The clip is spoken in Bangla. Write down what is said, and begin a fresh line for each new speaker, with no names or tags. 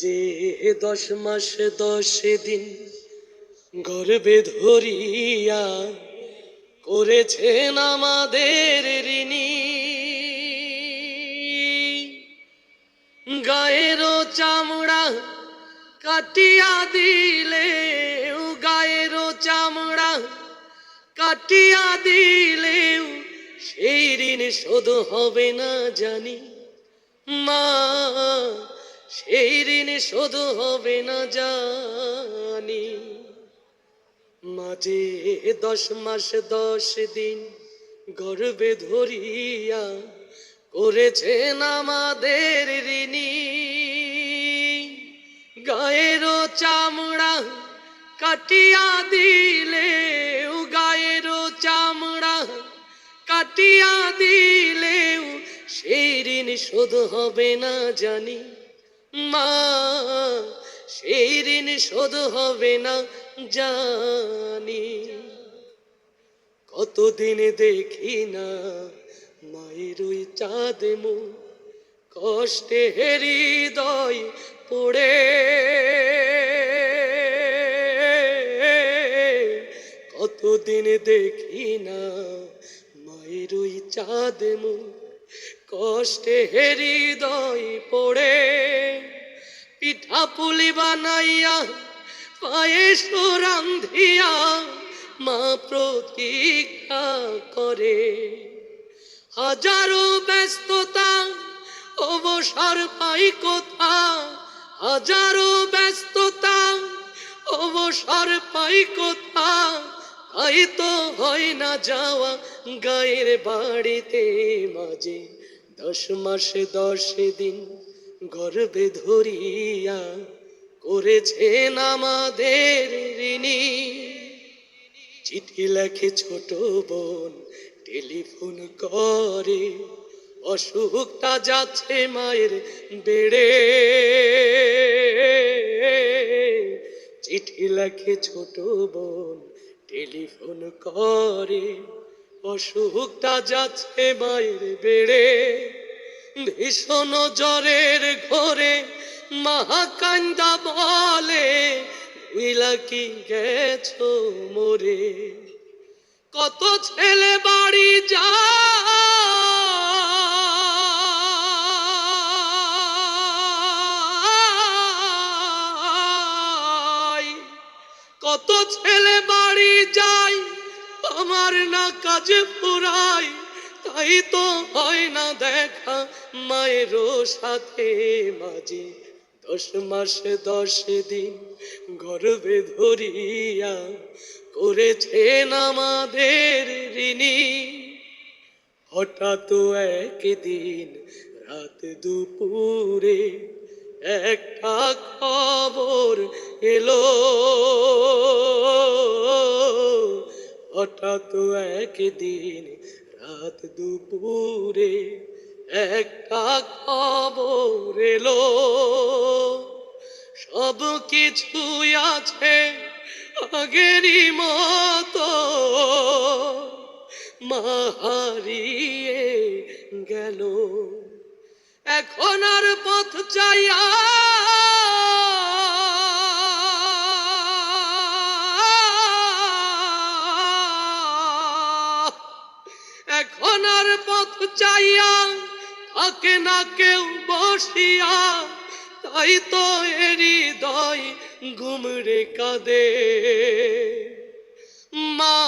মাঝে 10 মাস 10 দিন গর্ভে ধরিয়া করেছেন আমাদের ঋণী। গায়েরও চামড়া কাটিয়া দিলে, গায়েরও চামড়া কাটিয়া দিলেও সেই ঋণ শোধ হবে না জানি মা, সেই ঋণ শোধ হবে না জানি। মাঝে 10 মাস 10 দিন গর্ভে ধরিয়া করেছেন আমাদের ঋণী। গায়েরও চামড়া কাটিয়া দিলে, গায়েরও চামড়া কাটিয়া দিলেও সেই ঋণ শোধ হবে না জানি মা, সেই ঋণ শোধ হবে না জানি। কতদিন দেখি না মায়ের ওই চাঁদ মুখ, কষ্টে হৃদয় পড়ে। কতদিন দেখি না মায়ের ওই চাঁদ মুখ, কষ্টে হৃদয় পড়ে। পিঠা পুলি বানাইয়া পায়েস রান্ধিয়া মা প্রতীক্ষা করে। হাজারো ব্যস্ততা অবসর পাই কোথা, হাজারো ব্যস্ততা অবসর পাই কোথা, তাই তো হয় না যাওয়া গায়ের বাড়িতে। মাঝে 10 মাস 10 দিন গর্ভে ধরিয়া করেছেন আমাদের ঋণী। চিঠি লেখে ছোট বোন টেলিফোন করে, অসুখটা যাচ্ছে মায়ের বেড়ে। চিঠি লেখে ছোট বোন টেলিফোন করে, অসুখটা যাচ্ছে মায়ের বেড়ে। ভীষণ জ্বরের ঘরে মা কান্দা বলে, ভুইলা কি গেছো মোরে। কত ছেলে বাড়ি যায়, কত ছেলে বাড়ি যায়, আমার না কাজে পুরাই, তাই তো হয় না দেখা মায়েরও সাথে। মাঝে 10 মাস 10 দিন গর্ভে ধরিয়া করেছেন আমাদের ঋণী। হঠাৎ একদিন রাত দুপুরে একটা খবর এলো, হঠাৎ একদিন রাত দুপুরে একটা খবর এলো। সব কিছুই আছে আগেরই মতো, মা হারিয়ে গেল। এখন আর পথ চাইয়া এখন আর পথ চাইয়া থাকে না কেউ বসিয়া, তাই তো হৃদয় ঘুমরে কাঁদে মা।